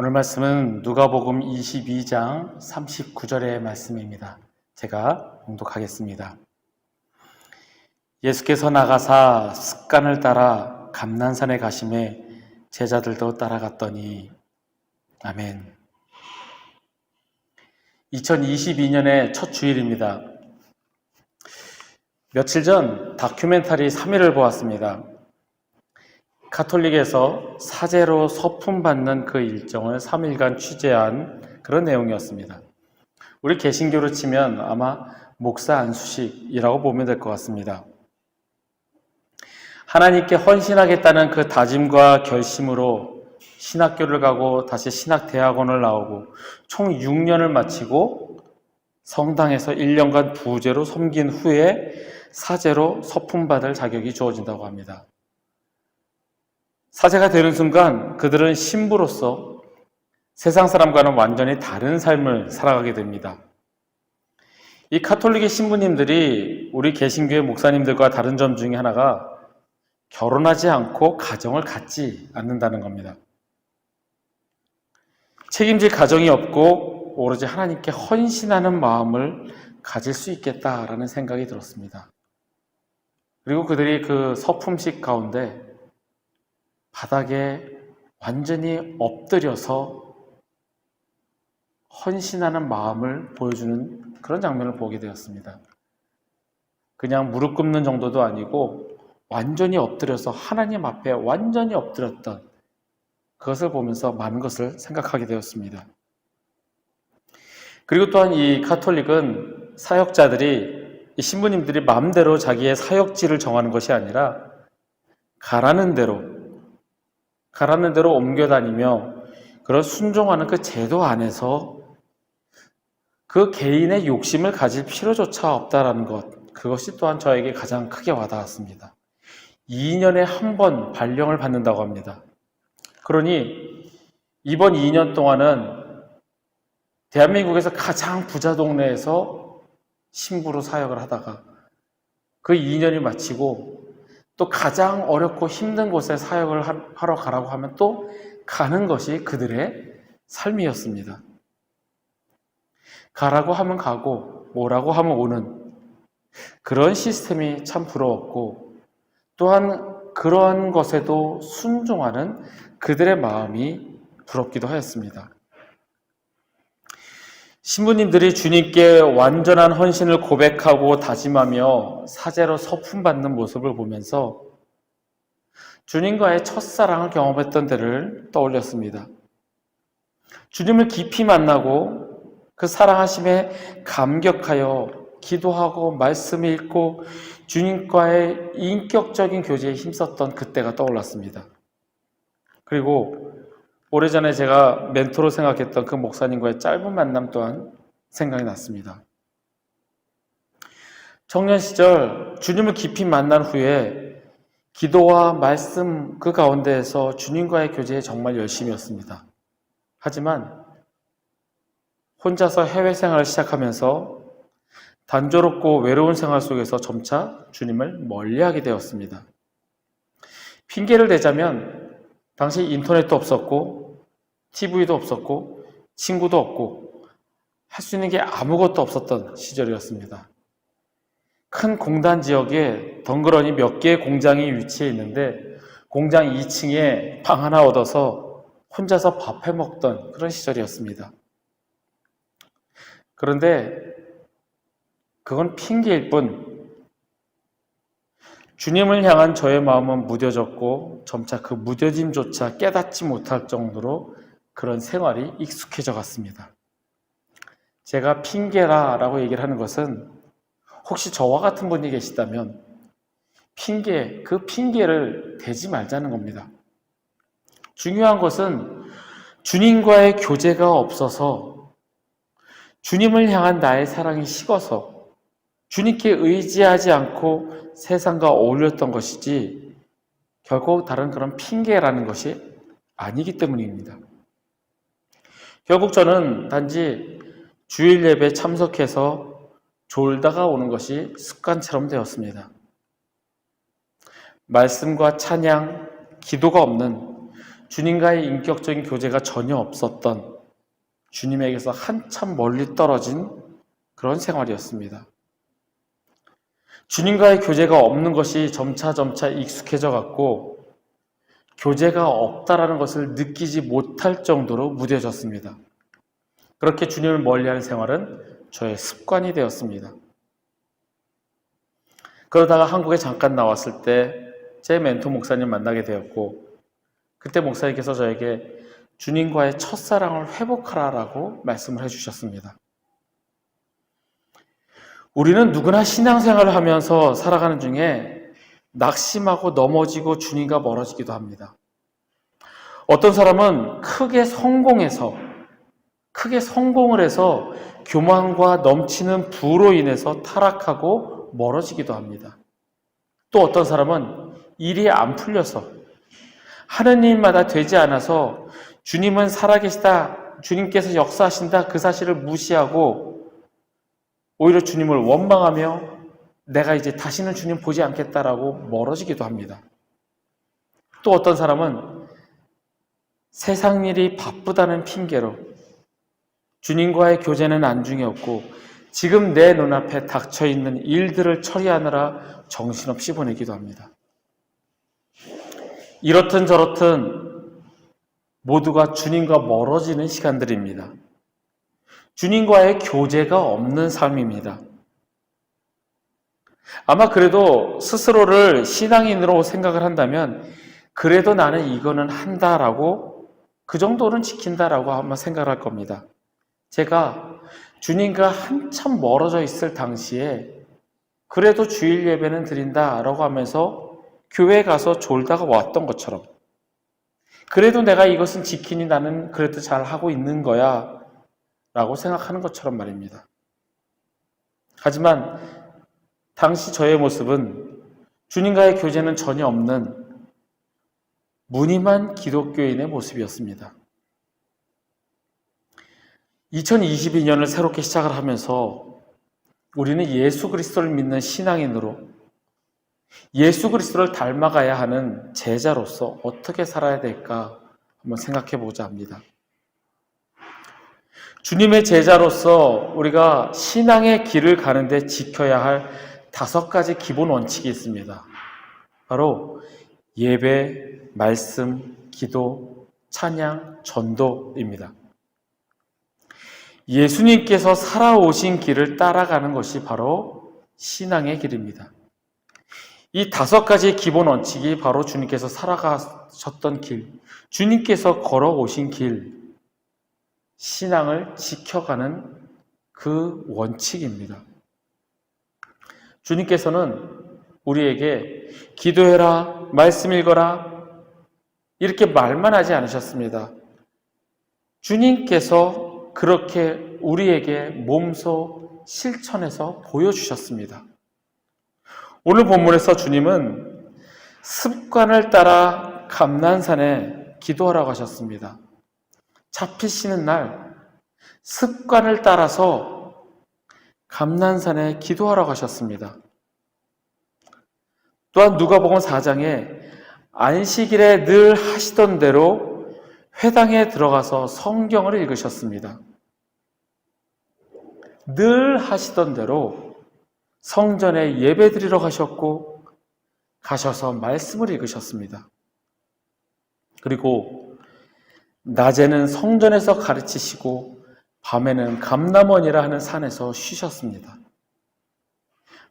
오늘 말씀은 누가복음 22장 39절의 말씀입니다. 제가 봉독하겠습니다. 예수께서 나가사 습관을 따라 감난산에 가심에 제자들도 따라갔더니 아멘. 2022년의 첫 주일입니다. 며칠 전 다큐멘터리 3일을 보았습니다. 카톨릭에서 사제로 서품 받는 그 일정을 3일간 취재한 그런 내용이었습니다. 우리 개신교로 치면 아마 목사 안수식이라고 보면 될 것 같습니다. 하나님께 헌신하겠다는 그 다짐과 결심으로 신학교를 가고 다시 신학대학원을 나오고 총 6년을 마치고 성당에서 1년간 부제로 섬긴 후에 사제로 서품 받을 자격이 주어진다고 합니다. 사제가 되는 순간 그들은 신부로서 세상 사람과는 완전히 다른 삶을 살아가게 됩니다. 이 카톨릭의 신부님들이 우리 개신교의 목사님들과 다른 점 중에 하나가 결혼하지 않고 가정을 갖지 않는다는 겁니다. 책임질 가정이 없고 오로지 하나님께 헌신하는 마음을 가질 수 있겠다라는 생각이 들었습니다. 그리고 그들이 그 서품식 가운데 바닥에 완전히 엎드려서 헌신하는 마음을 보여주는 그런 장면을 보게 되었습니다. 그냥 무릎 꿇는 정도도 아니고 완전히 엎드려서 하나님 앞에 완전히 엎드렸던 그것을 보면서 많은 것을 생각하게 되었습니다. 그리고 또한 이 카톨릭은 사역자들이, 이 신부님들이 마음대로 자기의 사역지를 정하는 것이 아니라 가라는 대로 옮겨다니며 그런 순종하는 그 제도 안에서 그 개인의 욕심을 가질 필요조차 없다라는 것, 그것이 또한 저에게 가장 크게 와닿았습니다. 2년에 한 번 발령을 받는다고 합니다. 그러니 이번 2년 동안은 대한민국에서 가장 부자 동네에서 신부로 사역을 하다가 그 2년이 마치고 또 가장 어렵고 힘든 곳에 사역을 하러 가라고 하면 또 가는 것이 그들의 삶이었습니다. 가라고 하면 가고 오라고 하면 오는 그런 시스템이 참 부러웠고 또한 그러한 것에도 순종하는 그들의 마음이 부럽기도 하였습니다. 신부님들이 주님께 완전한 헌신을 고백하고 다짐하며 사제로 서품 받는 모습을 보면서 주님과의 첫사랑을 경험했던 때를 떠올렸습니다. 주님을 깊이 만나고 그 사랑하심에 감격하여 기도하고 말씀 읽고 주님과의 인격적인 교제에 힘썼던 그때가 떠올랐습니다. 그리고 오래전에 제가 멘토로 생각했던 그 목사님과의 짧은 만남 또한 생각이 났습니다. 청년 시절 주님을 깊이 만난 후에 기도와 말씀 그 가운데에서 주님과의 교제에 정말 열심이었습니다. 하지만 혼자서 해외 생활을 시작하면서 단조롭고 외로운 생활 속에서 점차 주님을 멀리하게 되었습니다. 핑계를 대자면 당시 인터넷도 없었고 TV도 없었고 친구도 없고 할 수 있는 게 아무것도 없었던 시절이었습니다. 큰 공단 지역에 덩그러니 몇 개의 공장이 위치해 있는데 공장 2층에 방 하나 얻어서 혼자서 밥 해먹던 그런 시절이었습니다. 그런데 그건 핑계일 뿐 주님을 향한 저의 마음은 무뎌졌고 점차 그 무뎌짐조차 깨닫지 못할 정도로 그런 생활이 익숙해져 갔습니다. 제가 핑계라라고 얘기를 하는 것은 혹시 저와 같은 분이 계시다면 그 핑계를 대지 말자는 겁니다. 중요한 것은 주님과의 교제가 없어서 주님을 향한 나의 사랑이 식어서 주님께 의지하지 않고 세상과 어울렸던 것이지 결국 다른 그런 핑계라는 것이 아니기 때문입니다. 결국 저는 단지 주일 예배에 참석해서 졸다가 오는 것이 습관처럼 되었습니다. 말씀과 찬양, 기도가 없는 주님과의 인격적인 교제가 전혀 없었던, 주님에게서 한참 멀리 떨어진 그런 생활이었습니다. 주님과의 교제가 없는 것이 점차 익숙해져 갔고 교제가 없다라는 것을 느끼지 못할 정도로 무뎌졌습니다. 그렇게 주님을 멀리하는 생활은 저의 습관이 되었습니다. 그러다가 한국에 잠깐 나왔을 때 제 멘토 목사님 만나게 되었고, 그때 목사님께서 저에게 주님과의 첫사랑을 회복하라라고 말씀을 해주셨습니다. 우리는 누구나 신앙생활을 하면서 살아가는 중에 낙심하고 넘어지고 주님과 멀어지기도 합니다. 어떤 사람은 크게 성공을 해서 교만과 넘치는 부로 인해서 타락하고 멀어지기도 합니다. 또 어떤 사람은 일이 안 풀려서 하는 일마다 되지 않아서 주님은 살아계시다, 주님께서 역사하신다 그 사실을 무시하고 오히려 주님을 원망하며 내가 이제 다시는 주님 보지 않겠다라고 멀어지기도 합니다. 또 어떤 사람은 세상 일이 바쁘다는 핑계로 주님과의 교제는 안중에 없고 지금 내 눈앞에 닥쳐있는 일들을 처리하느라 정신없이 보내기도 합니다. 이렇든 저렇든 모두가 주님과 멀어지는 시간들입니다. 주님과의 교제가 없는 삶입니다. 아마 그래도 스스로를 신앙인으로 생각을 한다면 그래도 나는 이거는 한다라고, 그 정도는 지킨다라고 아마 생각을 할 겁니다. 제가 주님과 한참 멀어져 있을 당시에 그래도 주일 예배는 드린다라고 하면서 교회에 가서 졸다가 왔던 것처럼, 그래도 내가 이것은 지키니 나는 그래도 잘 하고 있는 거야 라고 생각하는 것처럼 말입니다. 하지만 당시 저의 모습은 주님과의 교제는 전혀 없는 무늬만 기독교인의 모습이었습니다. 2022년을 새롭게 시작을 하면서 우리는 예수 그리스도를 믿는 신앙인으로 예수 그리스도를 닮아가야 하는 제자로서 어떻게 살아야 될까 한번 생각해 보자 합니다. 주님의 제자로서 우리가 신앙의 길을 가는데 지켜야 할 5가지 기본 원칙이 있습니다. 바로 예배, 말씀, 기도, 찬양, 전도입니다. 예수님께서 살아오신 길을 따라가는 것이 바로 신앙의 길입니다. 이 5가지의 기본 원칙이 바로 주님께서 살아가셨던 길, 주님께서 걸어오신 길, 신앙을 지켜가는 그 원칙입니다. 주님께서는 우리에게 기도해라, 말씀 읽어라 이렇게 말만 하지 않으셨습니다. 주님께서 그렇게 우리에게 몸소 실천해서 보여주셨습니다. 오늘 본문에서 주님은 습관을 따라 감난산에 기도하라고 하셨습니다. 잡히시는 날 습관을 따라서 감난산에 기도하라고 하셨습니다. 또한 누가복음 4장에 안식일에 늘 하시던 대로 회당에 들어가서 성경을 읽으셨습니다. 늘 하시던 대로 성전에 예배드리러 가셨고 가셔서 말씀을 읽으셨습니다. 그리고 낮에는 성전에서 가르치시고 밤에는 감람원이라 하는 산에서 쉬셨습니다.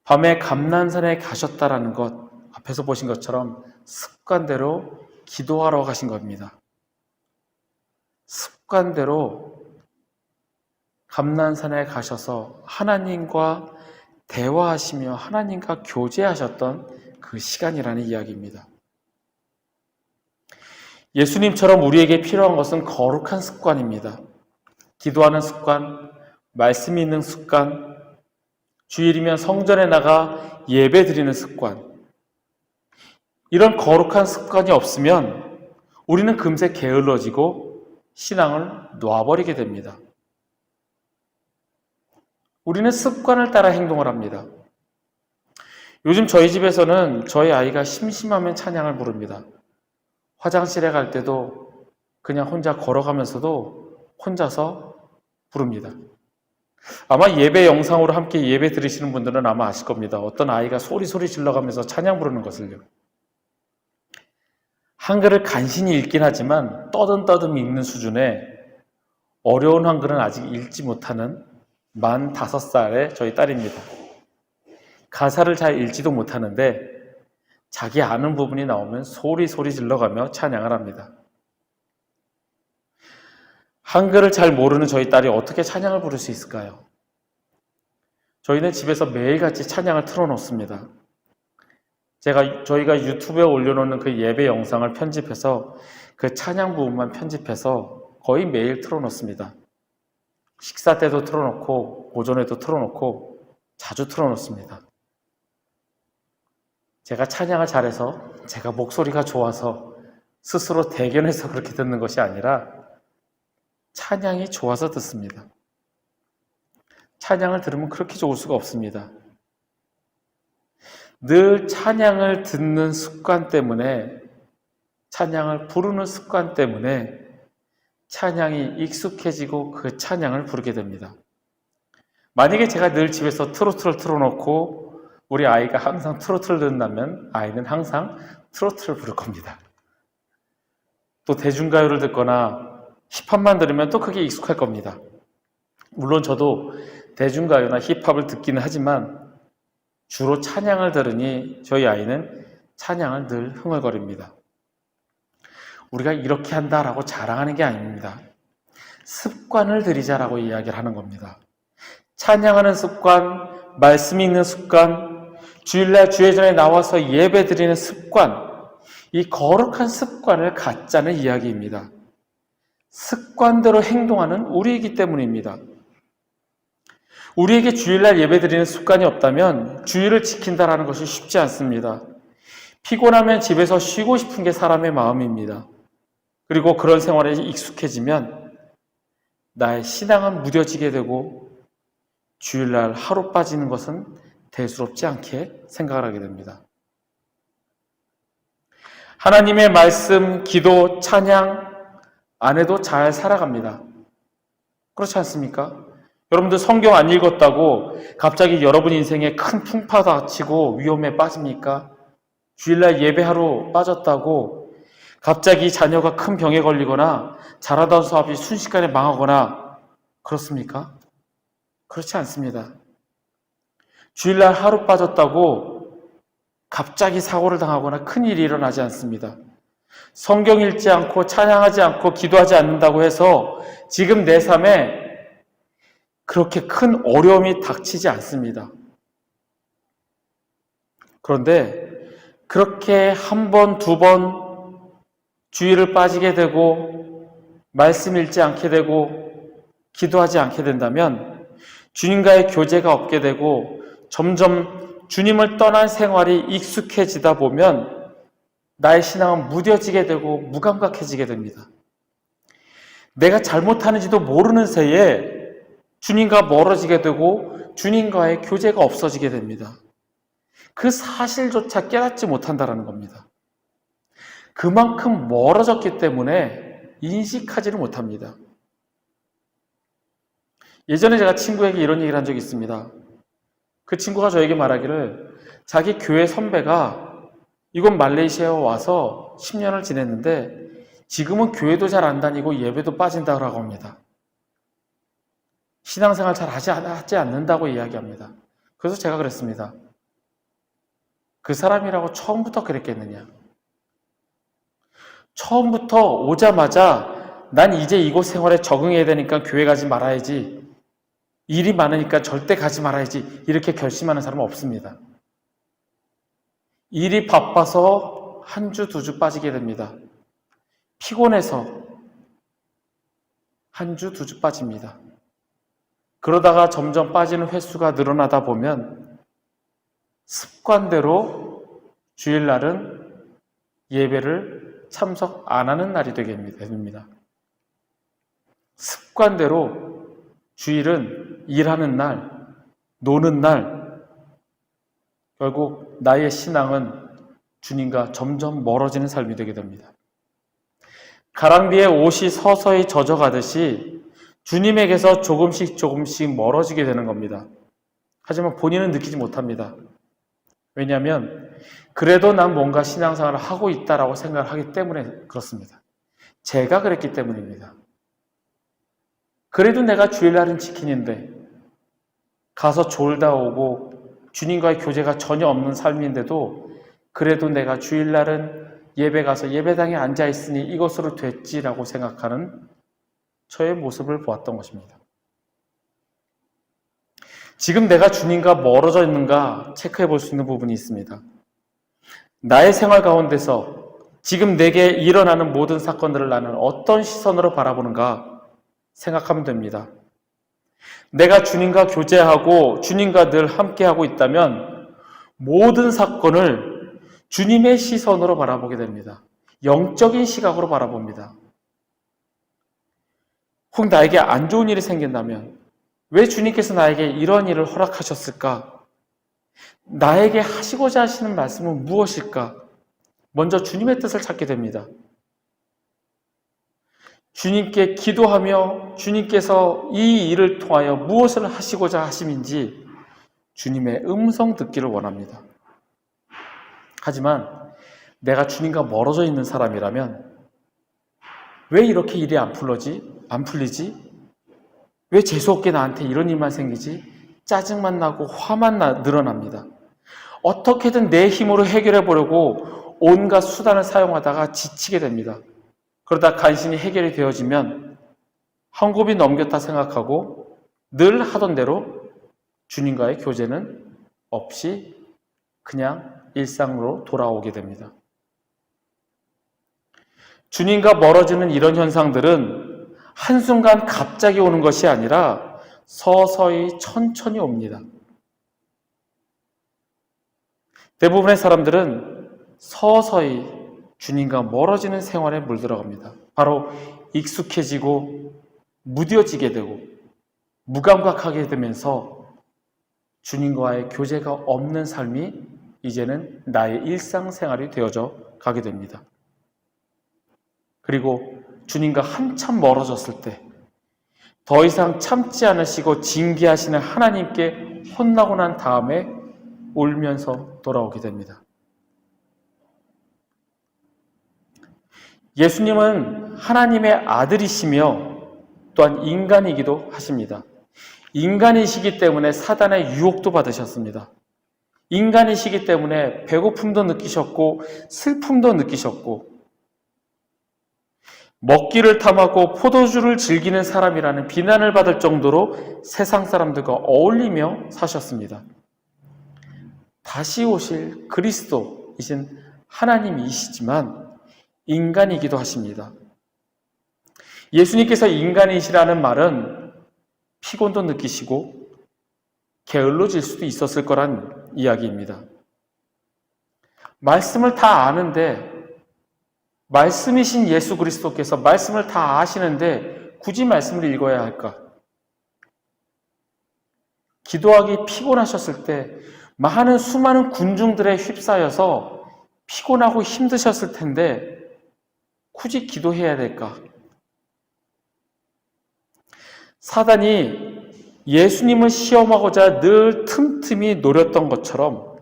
밤에 감난산에 가셨다라는 것, 앞에서 보신 것처럼 습관대로 기도하러 가신 겁니다. 습관대로 감난산에 가셔서 하나님과 대화하시며 하나님과 교제하셨던 그 시간이라는 이야기입니다. 예수님처럼 우리에게 필요한 것은 거룩한 습관입니다. 기도하는 습관, 말씀 읽는 습관, 주일이면 성전에 나가 예배 드리는 습관. 이런 거룩한 습관이 없으면 우리는 금세 게을러지고 신앙을 놔버리게 됩니다. 우리는 습관을 따라 행동을 합니다. 요즘 저희 집에서는 저희 아이가 심심하면 찬양을 부릅니다. 화장실에 갈 때도 그냥 혼자 걸어가면서도 혼자서 부릅니다. 아마 예배 영상으로 함께 예배 드리시는 분들은 아마 아실 겁니다. 어떤 아이가 소리 질러가면서 찬양 부르는 것을요. 한글을 간신히 읽긴 하지만 떠듬 읽는 수준의 어려운 한글은 아직 읽지 못하는 만 5살의 저희 딸입니다. 가사를 잘 읽지도 못하는데 자기 아는 부분이 나오면 소리 질러가며 찬양을 합니다. 한글을 잘 모르는 저희 딸이 어떻게 찬양을 부를 수 있을까요? 저희는 집에서 매일같이 찬양을 틀어놓습니다. 저희가 유튜브에 올려놓는 그 예배 영상을 편집해서 그 찬양 부분만 편집해서 거의 매일 틀어놓습니다. 식사 때도 틀어놓고 오전에도 틀어놓고 자주 틀어놓습니다. 제가 찬양을 잘해서 제가 목소리가 좋아서 스스로 대견해서 그렇게 듣는 것이 아니라 찬양이 좋아서 듣습니다. 찬양을 들으면 그렇게 좋을 수가 없습니다. 늘 찬양을 듣는 습관 때문에, 찬양을 부르는 습관 때문에 찬양이 익숙해지고 그 찬양을 부르게 됩니다. 만약에 제가 늘 집에서 트로트를 틀어놓고 우리 아이가 항상 트로트를 듣는다면 아이는 항상 트로트를 부를 겁니다. 또 대중가요를 듣거나 힙합만 들으면 또 그게 익숙할 겁니다. 물론 저도 대중가요나 힙합을 듣기는 하지만 주로 찬양을 들으니 저희 아이는 찬양을 늘 흥얼거립니다. 우리가 이렇게 한다라고 자랑하는 게 아닙니다. 습관을 들이자라고 이야기를 하는 겁니다. 찬양하는 습관, 말씀 읽는 습관, 주일날 주회전에 나와서 예배 드리는 습관, 이 거룩한 습관을 갖자는 이야기입니다. 습관대로 행동하는 우리이기 때문입니다. 우리에게 주일날 예배드리는 습관이 없다면 주일을 지킨다라는 것이 쉽지 않습니다. 피곤하면 집에서 쉬고 싶은 게 사람의 마음입니다. 그리고 그런 생활에 익숙해지면 나의 신앙은 무뎌지게 되고 주일날 하루 빠지는 것은 대수롭지 않게 생각을 하게 됩니다. 하나님의 말씀, 기도, 찬양 안 해도 잘 살아갑니다. 그렇지 않습니까? 여러분들 성경 안 읽었다고 갑자기 여러분 인생에 큰 풍파가 닥치고 위험에 빠집니까? 주일날 예배하러 빠졌다고 갑자기 자녀가 큰 병에 걸리거나 잘하던 사업이 순식간에 망하거나 그렇습니까? 그렇지 않습니다. 주일날 하루 빠졌다고 갑자기 사고를 당하거나 큰일이 일어나지 않습니다. 성경 읽지 않고 찬양하지 않고 기도하지 않는다고 해서 지금 내 삶에 그렇게 큰 어려움이 닥치지 않습니다. 그런데 그렇게 한 번, 두 번 주일을 빠지게 되고 말씀 읽지 않게 되고 기도하지 않게 된다면 주님과의 교제가 없게 되고 점점 주님을 떠난 생활이 익숙해지다 보면 나의 신앙은 무뎌지게 되고 무감각해지게 됩니다. 내가 잘못하는지도 모르는 새에 주님과 멀어지게 되고 주님과의 교제가 없어지게 됩니다. 그 사실조차 깨닫지 못한다는 겁니다. 그만큼 멀어졌기 때문에 인식하지를 못합니다. 예전에 제가 친구에게 이런 얘기를 한 적이 있습니다. 그 친구가 저에게 말하기를 자기 교회 선배가 이곳 말레이시아에 와서 10년을 지냈는데 지금은 교회도 잘 안 다니고 예배도 빠진다고 합니다. 신앙생활 잘 하지 않는다고 이야기합니다. 그래서 제가 그랬습니다. 그 사람이라고 처음부터 그랬겠느냐? 처음부터 오자마자 난 이제 이곳 생활에 적응해야 되니까 교회 가지 말아야지, 일이 많으니까 절대 가지 말아야지 이렇게 결심하는 사람은 없습니다. 일이 바빠서 한 주, 두 주 빠지게 됩니다. 피곤해서 한 주, 두 주 빠집니다. 그러다가 점점 빠지는 횟수가 늘어나다 보면 습관대로 주일날은 예배를 참석 안 하는 날이 되게 됩니다. 습관대로 주일은 일하는 날, 노는 날, 결국 나의 신앙은 주님과 점점 멀어지는 삶이 되게 됩니다. 가랑비에 옷이 서서히 젖어가듯이 주님에게서 조금씩 멀어지게 되는 겁니다. 하지만 본인은 느끼지 못합니다. 왜냐하면 그래도 난 뭔가 신앙생활을 하고 있다라고 생각을 하기 때문에 그렇습니다. 제가 그랬기 때문입니다. 그래도 내가 주일날은 지키는데 가서 졸다 오고 주님과의 교제가 전혀 없는 삶인데도 그래도 내가 주일날은 예배 가서 예배당에 앉아 있으니 이것으로 됐지라고 생각하는 저의 모습을 보았던 것입니다. 지금 내가 주님과 멀어져 있는가 체크해 볼 수 있는 부분이 있습니다. 나의 생활 가운데서 지금 내게 일어나는 모든 사건들을 나는 어떤 시선으로 바라보는가 생각하면 됩니다. 내가 주님과 교제하고 주님과 늘 함께하고 있다면 모든 사건을 주님의 시선으로 바라보게 됩니다. 영적인 시각으로 바라봅니다. 혹 나에게 안 좋은 일이 생긴다면 왜 주님께서 나에게 이런 일을 허락하셨을까? 나에게 하시고자 하시는 말씀은 무엇일까? 먼저 주님의 뜻을 찾게 됩니다. 주님께 기도하며 주님께서 이 일을 통하여 무엇을 하시고자 하심인지 주님의 음성 듣기를 원합니다. 하지만 내가 주님과 멀어져 있는 사람이라면 왜 이렇게 일이 안 풀리지? 왜 재수없게 나한테 이런 일만 생기지? 짜증만 나고 화만 늘어납니다. 어떻게든 내 힘으로 해결해 보려고 온갖 수단을 사용하다가 지치게 됩니다. 그러다 간신히 해결이 되어지면 한 곱이 넘겼다 생각하고 늘 하던 대로 주님과의 교제는 없이 그냥 일상으로 돌아오게 됩니다. 주님과 멀어지는 이런 현상들은 한순간 갑자기 오는 것이 아니라 서서히 천천히 옵니다. 대부분의 사람들은 서서히 주님과 멀어지는 생활에 물들어갑니다. 바로 익숙해지고 무뎌지게 되고 무감각하게 되면서 주님과의 교제가 없는 삶이 이제는 나의 일상생활이 되어져 가게 됩니다. 그리고 주님과 한참 멀어졌을 때 더 이상 참지 않으시고 징계하시는 하나님께 혼나고 난 다음에 울면서 돌아오게 됩니다. 예수님은 하나님의 아들이시며 또한 인간이기도 하십니다. 인간이시기 때문에 사단의 유혹도 받으셨습니다. 인간이시기 때문에 배고픔도 느끼셨고 슬픔도 느끼셨고 먹기를 탐하고 포도주를 즐기는 사람이라는 비난을 받을 정도로 세상 사람들과 어울리며 사셨습니다. 다시 오실 그리스도이신 하나님이시지만 인간이기도 하십니다. 예수님께서 인간이시라는 말은 피곤도 느끼시고 게을러질 수도 있었을 거란 이야기입니다. 말씀을 다 아는데 말씀이신 예수 그리스도께서 말씀을 다 아시는데 굳이 말씀을 읽어야 할까? 기도하기 피곤하셨을 때 많은 수많은 군중들에 휩싸여서 피곤하고 힘드셨을 텐데 굳이 기도해야 될까? 사단이 예수님을 시험하고자 늘 틈틈이 노렸던 것처럼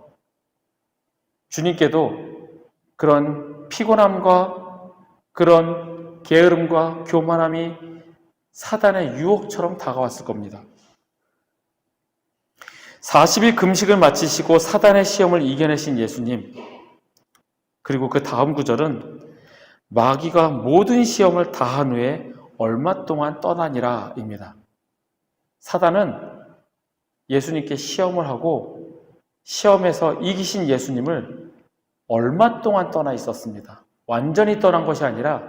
주님께도 그런 피곤함과 그런 게으름과 교만함이 사단의 유혹처럼 다가왔을 겁니다. 40일 금식을 마치시고 사단의 시험을 이겨내신 예수님, 그리고 그 다음 구절은 마귀가 모든 시험을 다한 후에 얼마 동안 떠나니라 입니다. 사단은 예수님께 시험을 하고 시험에서 이기신 예수님을 얼마 동안 떠나 있었습니다. 완전히 떠난 것이 아니라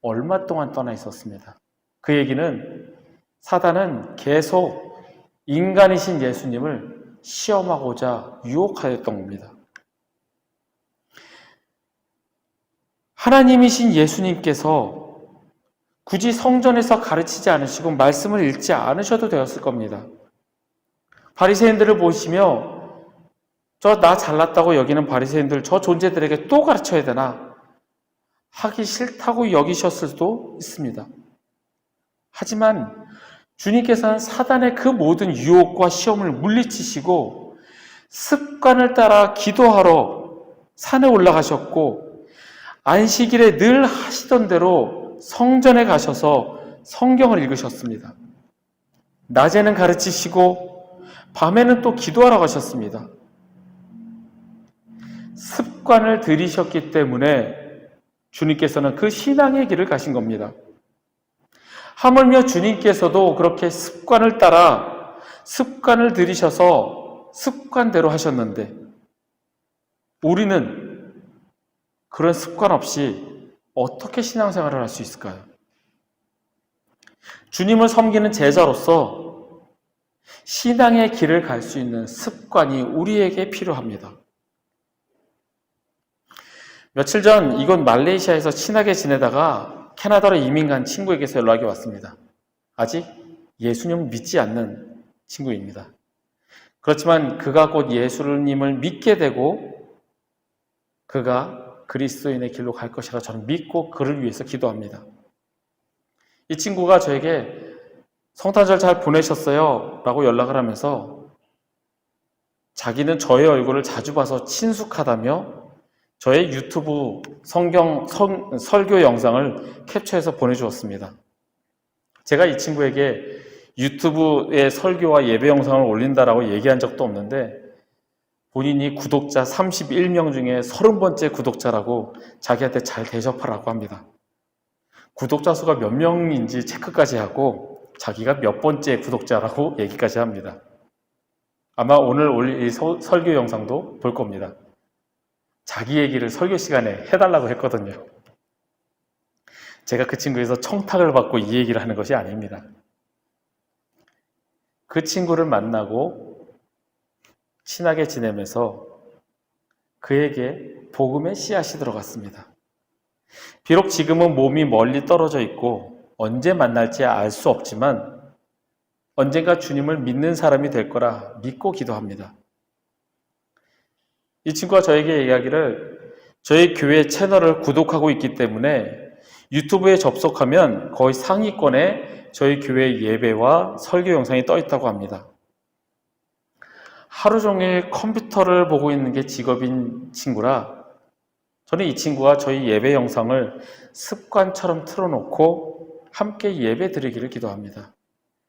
얼마 동안 떠나 있었습니다. 그 얘기는 사단은 계속 인간이신 예수님을 시험하고자 유혹하였던 겁니다. 하나님이신 예수님께서 굳이 성전에서 가르치지 않으시고 말씀을 읽지 않으셔도 되었을 겁니다. 바리새인들을 보시며 저 나 잘났다고 여기는 바리새인들 저 존재들에게 또 가르쳐야 되나? 하기 싫다고 여기셨을 수도 있습니다. 하지만 주님께서는 사단의 그 모든 유혹과 시험을 물리치시고 습관을 따라 기도하러 산에 올라가셨고 안식일에 늘 하시던 대로 성전에 가셔서 성경을 읽으셨습니다. 낮에는 가르치시고 밤에는 또 기도하러 가셨습니다. 습관을 들이셨기 때문에 주님께서는 그 신앙의 길을 가신 겁니다. 하물며 주님께서도 그렇게 습관을 따라 습관을 들이셔서 습관대로 하셨는데 우리는 그런 습관 없이 어떻게 신앙생활을 할 수 있을까요? 주님을 섬기는 제자로서 신앙의 길을 갈 수 있는 습관이 우리에게 필요합니다. 며칠 전 이곳 말레이시아에서 친하게 지내다가 캐나다로 이민 간 친구에게서 연락이 왔습니다. 아직 예수님을 믿지 않는 친구입니다. 그렇지만 그가 곧 예수님을 믿게 되고 그가 그리스도인의 길로 갈 것이라 저는 믿고 그를 위해서 기도합니다. 이 친구가 저에게 성탄절 잘 보내셨어요? 라고 연락을 하면서 자기는 저의 얼굴을 자주 봐서 친숙하다며 저의 유튜브 설교 영상을 캡처해서 보내주었습니다. 제가 이 친구에게 유튜브에 설교와 예배 영상을 올린다라고 얘기한 적도 없는데 본인이 구독자 31명 중에 30번째 구독자라고 자기한테 잘 대접하라고 합니다. 구독자 수가 몇 명인지 체크까지 하고 자기가 몇 번째 구독자라고 얘기까지 합니다. 아마 오늘 올릴 이 설교 영상도 볼 겁니다. 자기 얘기를 설교 시간에 해달라고 했거든요. 제가 그 친구에서 청탁을 받고 이 얘기를 하는 것이 아닙니다. 그 친구를 만나고 친하게 지내면서 그에게 복음의 씨앗이 들어갔습니다. 비록 지금은 몸이 멀리 떨어져 있고 언제 만날지 알 수 없지만 언젠가 주님을 믿는 사람이 될 거라 믿고 기도합니다. 이 친구가 저에게 이야기를 저희 교회 채널을 구독하고 있기 때문에 유튜브에 접속하면 거의 상위권에 저희 교회 예배와 설교 영상이 떠 있다고 합니다. 하루 종일 컴퓨터를 보고 있는 게 직업인 친구라 저는 이 친구가 저희 예배 영상을 습관처럼 틀어놓고 함께 예배 드리기를 기도합니다.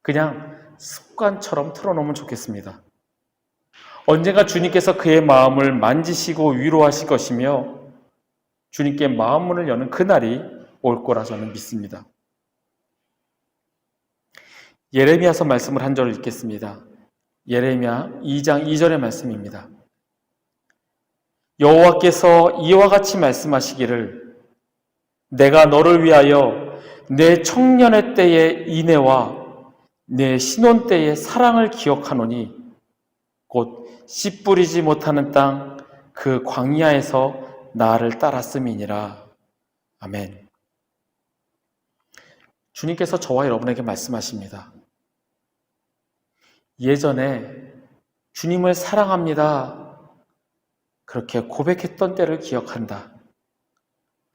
그냥 습관처럼 틀어놓으면 좋겠습니다. 언젠가 주님께서 그의 마음을 만지시고 위로하실 것이며 주님께 마음문을 여는 그날이 올 거라 저는 믿습니다. 예레미야서 말씀을 한 절 읽겠습니다. 예레미야 2장 2절의 말씀입니다. 여호와께서 이와 같이 말씀하시기를 내가 너를 위하여 내 청년의 때의 인애와 내 신혼 때의 사랑을 기억하노니 곧 씨 뿌리지 못하는 땅 그 광야에서 나를 따랐음이니라. 아멘. 주님께서 저와 여러분에게 말씀하십니다. 예전에 주님을 사랑합니다. 그렇게 고백했던 때를 기억한다.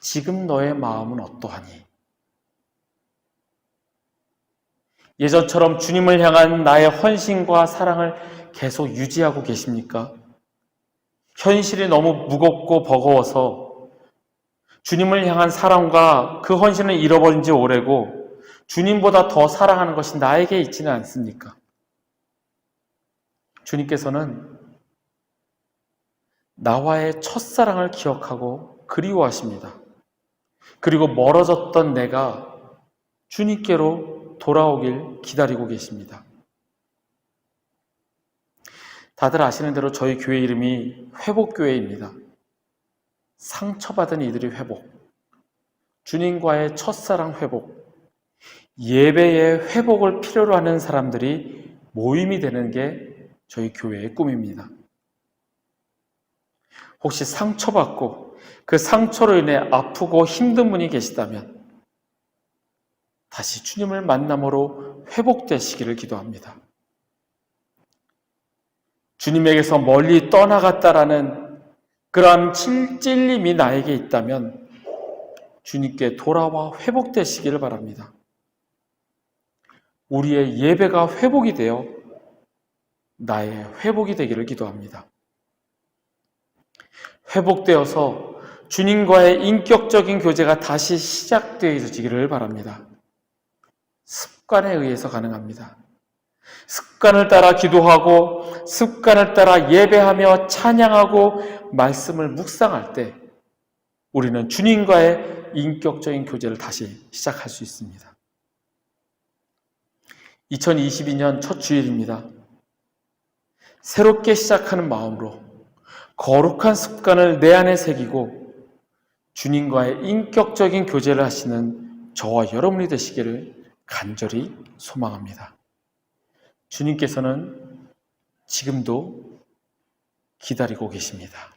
지금 너의 마음은 어떠하니? 예전처럼 주님을 향한 나의 헌신과 사랑을 계속 유지하고 계십니까? 현실이 너무 무겁고 버거워서 주님을 향한 사랑과 그 헌신을 잃어버린 지 오래고 주님보다 더 사랑하는 것이 나에게 있지는 않습니까? 주님께서는 나와의 첫사랑을 기억하고 그리워하십니다. 그리고 멀어졌던 내가 주님께로 돌아오길 기다리고 계십니다. 다들 아시는 대로 저희 교회 이름이 회복교회입니다. 상처받은 이들의 회복, 주님과의 첫사랑 회복, 예배의 회복을 필요로 하는 사람들이 모임이 되는 게 저희 교회의 꿈입니다. 혹시 상처받고 그 상처로 인해 아프고 힘든 분이 계시다면 다시 주님을 만남으로 회복되시기를 기도합니다. 주님에게서 멀리 떠나갔다라는 그러한 찔림이 나에게 있다면 주님께 돌아와 회복되시기를 바랍니다. 우리의 예배가 회복이 되어 나의 회복이 되기를 기도합니다. 회복되어서 주님과의 인격적인 교제가 다시 시작되어지기를 바랍니다. 습관에 의해서 가능합니다. 습관을 따라 기도하고 습관을 따라 예배하며 찬양하고 말씀을 묵상할 때 우리는 주님과의 인격적인 교제를 다시 시작할 수 있습니다. 2022년 첫 주일입니다. 새롭게 시작하는 마음으로 거룩한 습관을 내 안에 새기고 주님과의 인격적인 교제를 하시는 저와 여러분이 되시기를 간절히 소망합니다. 주님께서는 지금도 기다리고 계십니다.